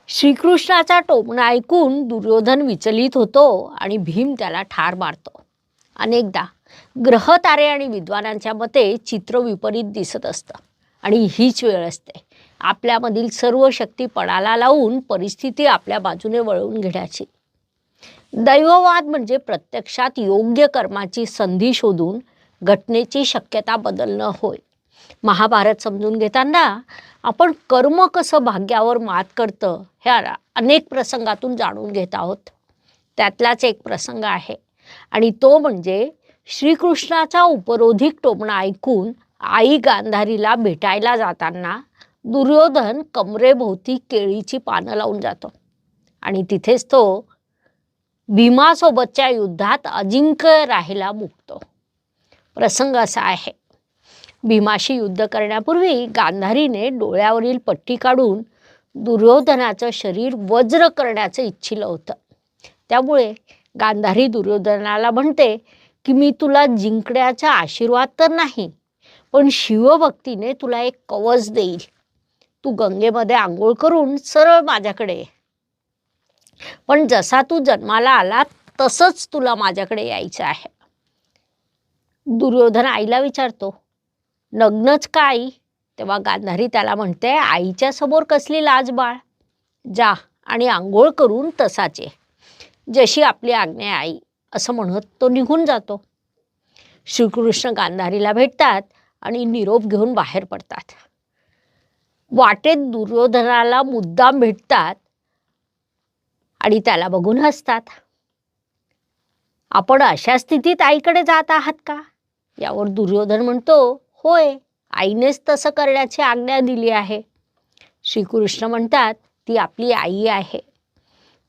श्रीकृष्णाचा टोमणा ऐकून दुर्योधन विचलित होतो आणि भीम त्याला ठार मारतो. अनेकदा ग्रहतारे आणि विद्वानांच्या मते चित्र विपरीत दिसत असतं आणि हीच वेळ असते आपल्यामधील सर्व शक्ती पणाला लावून परिस्थिती आपल्या बाजूने वळवून घेण्याची. दैववाद म्हणजे प्रत्यक्षात योग्य कर्माची संधी शोधून घटनेची शक्यता बदलणं होय. महाभारत समजून घेताना आपण कर्म कसं भाग्यावर मात करतं ह्या अनेक प्रसंगातून जाणून घेत आहोत. त्यातलाच एक प्रसंग आहे आणि तो म्हणजे श्रीकृष्णाचा उपरोधिक टोमणा ऐकून आई गांधारीला भेटायला जाताना दुर्योधन कमरेभोवती केळीची पानं लावून जातो आणि तिथेच तो भीमासोबतच्या युद्धात अजिंक्य राहायला मुकतो. प्रसंग असा आहे, भीमाशी युद्ध करण्यापूर्वी गांधारीने डोळ्यावरील पट्टी काढून दुर्योधनाचं शरीर वज्र करण्याचं इच्छिलं होतं. त्यामुळे गांधारी दुर्योधनाला म्हणते की मी तुला जिंकण्याचा आशीर्वाद तर नाही, पण शिवभक्तीने तुला एक कवच देईल. तू गंगेमध्ये आंघोळ करून सरळ माझ्याकडे ये. पण जसा तू जन्माला आला तसंच तुला माझ्याकडे यायचं आहे. दुर्योधन आईला विचारतो, नग्नच का आई? तेव्हा गांधारी त्याला म्हणते, आईच्या समोर कसली लाज बाळ, जा आणि आंघोळ करून तसाच ये, जशी आपली आज्ञा आई, असं म्हणत तो निघून जातो. श्रीकृष्ण गांधारीला भेटतात आणि निरोप घेऊन बाहेर पडतात. वाटेत दुर्योधनाला मुद्दाम भेटतात आणि त्याला बघून हसतात. आपण अशा स्थितीत आईकडे जात आहात का? यावर दुर्योधन म्हणतो, होय, आईनेच तसं करण्याची आज्ञा दिली आहे. श्रीकृष्ण म्हणतात, ती आपली आई आहे.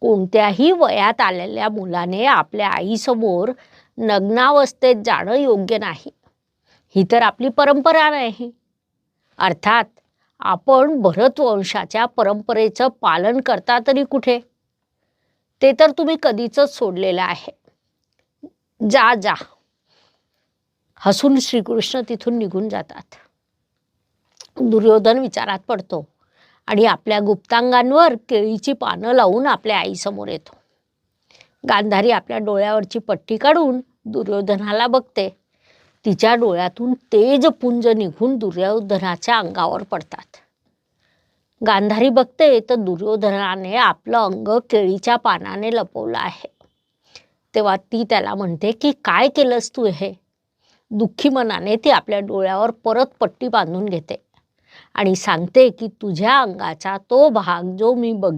कोणत्याही वयात आलेल्या मुलाने आपल्या आईसमोर नग्नावस्थेत जाणं योग्य नाही. ही तर आपली परंपरा नाही. अर्थात आपण भरतवंशाच्या परंपरेचं पालन करता तरी कुठे? ते तर तुम्ही कधीच सोडलेलं आहे. जा जा, हसून श्रीकृष्ण तिथून निघून जातात. दुर्योधन विचारात पडतो आणि आपल्या गुप्तांगांवर केळीची पानं लावून आपल्या आईसमोर येतो. गांधारी आपल्या डोळ्यावरची पट्टी काढून दुर्योधनाला बघते. तिच्या डोळ्यातून तेजपुंज निघून दुर्योधनाच्या अंगावर पडतात. गांधारी बघते तर दुर्योधनाने आपलं अंग केळीच्या पानाने लपवलं आहे. तेव्हा ती त्याला म्हणते की काय केलंस तू हे? दुःखी मनाने ती आपल्या डोळ्यावर परत पट्टी बांधून घेते आणि सांगते की तुझ्या अंगाचा तो भाग जो मी